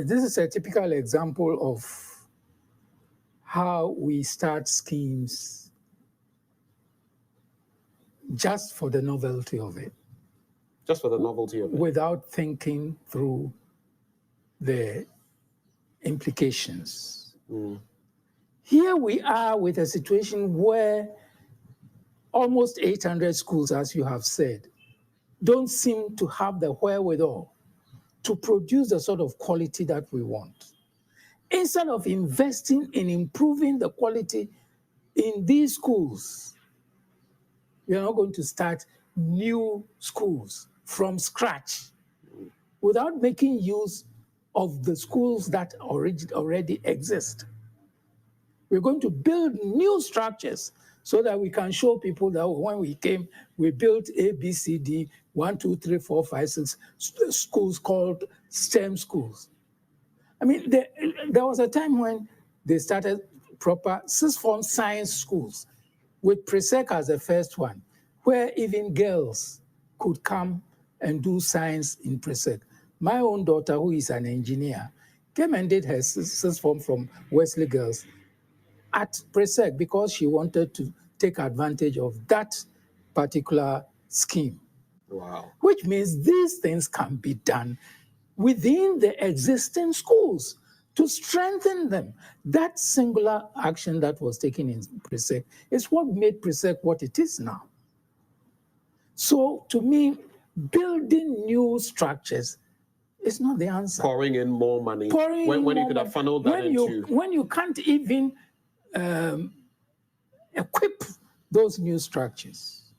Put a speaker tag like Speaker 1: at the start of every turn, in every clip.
Speaker 1: This is a typical example of how we start schemes just for the novelty of it.
Speaker 2: Just for the novelty of it.
Speaker 1: Without thinking through the implications. Here we are with a situation where almost 800 schools, as you have said, don't seem to have the wherewithal to produce the sort of quality that we want. Instead of investing in improving the quality in these schools, we are not going to start new schools from scratch without making use of the schools that already exist. We're going to build new structures so that we can show people that when we came, we built A, B, C, D, 1, 2, 3, 4, 5, 6 schools called STEM schools. I mean, there was a time when they started proper sixth form science schools with Presec as the first one, where even girls could come and do science in Presec. My own daughter, who is an engineer, came and did her sixth form from Wesley Girls at Presec because she wanted to take advantage of that particular scheme.
Speaker 2: Wow.
Speaker 1: Which means these things can be done within the existing schools to strengthen them. That singular action that was taken in Presec is what made Presec what it is now. So to me, building new structures is not the answer.
Speaker 2: Pouring in more money when you could have funneled that into...
Speaker 1: When you can't even equip those new structures.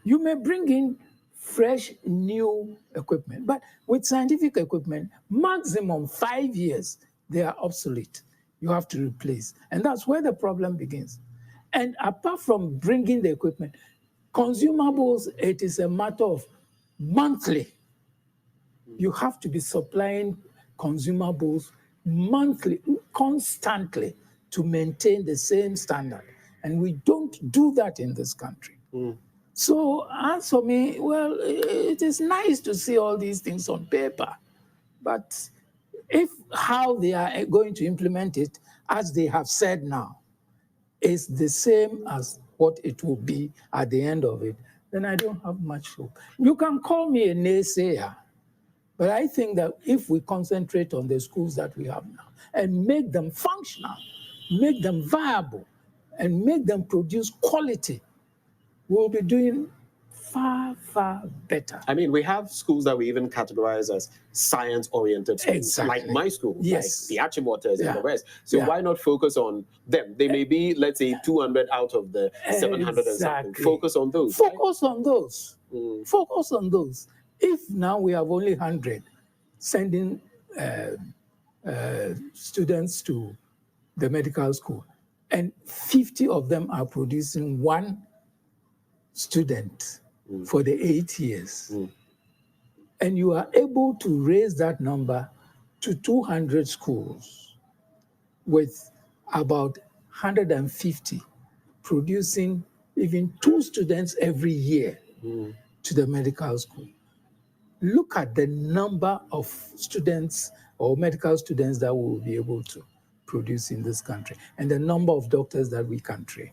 Speaker 1: You may bring in fresh, new equipment, but with scientific equipment, maximum 5 years, they are obsolete. You have to replace. And that's where the problem begins. And apart from bringing the equipment, consumables, it is a matter of monthly. You have to be supplying consumables monthly, constantly, to maintain the same standard. And we don't do that in this country. So as for me, well, it is nice to see all these things on paper. But if how they are going to implement it, as they have said now, is the same as what it will be at the end of it, then I don't have much hope. You can call me a naysayer, but I think that if we concentrate on the schools that we have now and make them functional, make them viable, and make them produce quality, we'll be doing far, far better.
Speaker 2: I mean, we have schools that we even categorize as science-oriented schools,
Speaker 1: exactly.
Speaker 2: Like my school,
Speaker 1: yes.
Speaker 2: Like the Archimotors and the rest. So why not focus on them? They may be, let's say, 200 out of the 700 and something. Focus on those.
Speaker 1: Focus on those. Focus on those. If now we have only 100 sending students to the medical school, and 50 of them are producing one student for the 8 years, and you are able to raise that number to 200 schools with about 150 producing even 2 students every year to the medical school. Look at the number of students or medical students that we will be able to produce in this country and the number of doctors that we can train.